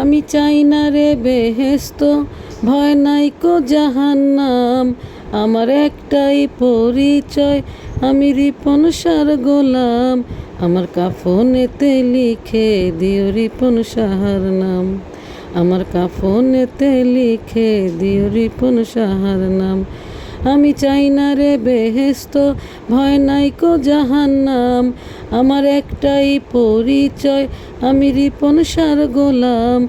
আমি চাই না রে বেহেশত, ভয় নাই কো জাহান্নাম। আমার একটাই পরিচয়, আমি রিপন শাহর গোলাম। আমার কাফনেতে লিখে দিও রিপন শাহর নাম। আমার কাফনেতে লিখে দিও রিপন শাহর নাম। আমি চাই না রে বেহেশত, ভয় নাই কো জাহান্নাম। আমার একটাই পরিচয়, আমি রিপন শাহর গোলাম।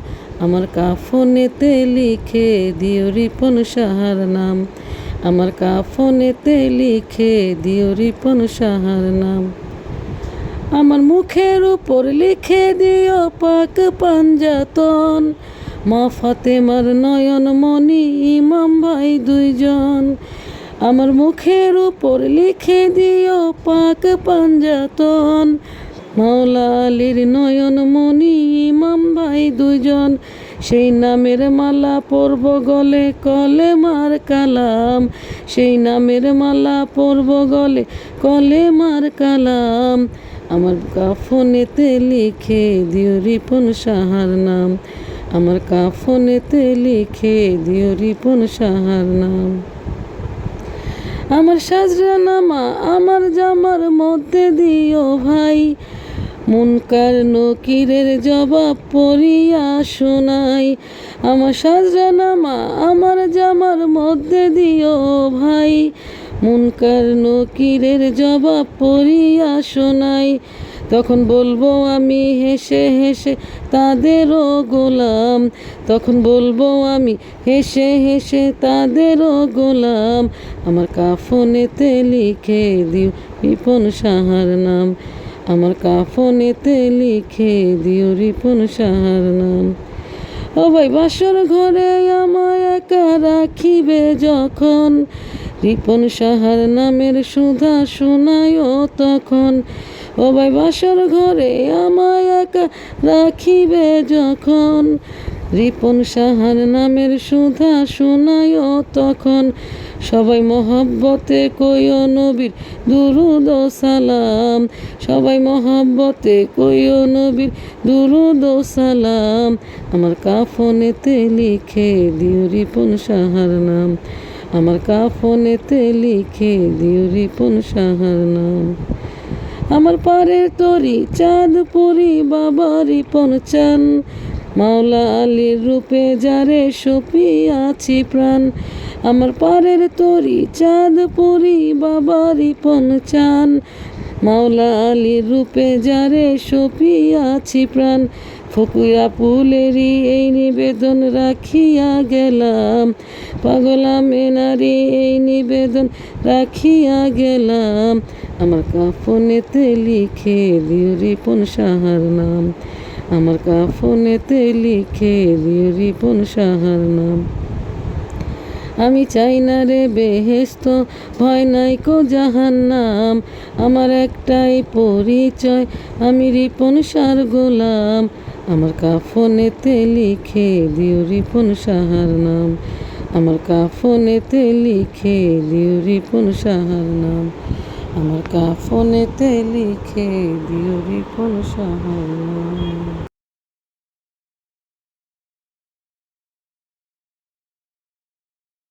আমার কাফনেতে লিখে দিও রিপন শাহর নাম। আমার কাফনেতে লিখে দিও রিপন শাহর নাম। আমার মুখের উপর লিখে দিও পাক পাঞ্জাতন। মা ফাতেমার নয়ন মনি ইমাম ভাই দুইজন। আমার মুখের উপর লিখে দিও পাক পাঞ্জাতন। মাওলা আলীর নয়ন মনি ইমাম ভাই দুইজন। সেই নামের মালা পরব গলে কলেমার কালাম। সেই নামের মালা পরব গলে কলেমার কালাম। আমার কাফনেতে লিখে দিও রিপন শাহর নাম। আমার কাফনেতে লিখে দিও রিপন শাহর নাম। আমার সাজরানামা আমার জামার মধ্যে দিও ভাই। মুনকার নকিরের জবাব পড়িয়া শোনাই। আমার সাজরানামা আমার জামার মধ্যে দিও ভাই। মুনকার নকিরের জবাব পড়িয়া শোনাই। তখন বলবো আমি হেসে হেসে তাদেরও গোলাম। তখন বলবো আমি হেসে হেসে তাদেরও গোলাম। আমার কাফনেতে লিখে দিও রিপন শাহর নাম। আমার কাফনেতে লিখে দিও রিপন শাহর নাম। ও ভাই বাসর ঘরে আমায় একা রাখিবে যখন, রিপন শাহর নামের সুধা শোনায়ও তখন। ও ভাই বাসর ঘরে আমায় একা রাখিবে যখন, রিপন শাহর নামের সুধা শোনায়ও তখন। সবাই মহব্বতে কইও নবীর দুরুদ ও সালাম। সবাই মহব্বতে কইও নবীর দুরুদ ও সালাম। আমার কাফনেতে লিখে দিও রিপন শাহর নাম। আমার কাফনেতে লিখে দিও রিপন শাহর নাম। আমার পারের তরি চাঁদ পুরি বাবা রিপন চান। মাওলা আলীর রূপে যারে সপিয়াছি প্রাণ। আমার পারের তরি চাঁদ পুরি বাবা রিপন চান। মাওলা আলীর রূপে যারে সপিয়াছি প্রাণ। ফকুয়া ফুলেরই এই নিবেদন রাখিয়া গেলাম। পাগলা মেনারি এই নিবেদন রাখিয়া গেলাম। আমার কাফনেতে লিখে দিও রিপন শাহর নাম। আমার কাফনেতে লিখে দিও রিপন শাহর নাম। আমি চাই না রে বেহেশত, ভয় নাই কো জাহান্নাম। আমার একটাই পরিচয়, আমি রিপন শাহর গোলাম। আমার কাফনেতে লিখে দিও রিপন শাহর নাম। আমার কাফনেতে লিখে দিও রিপন শাহর নাম। আমার কাফনেতে লিখে দিও রিপন শাহর নাম।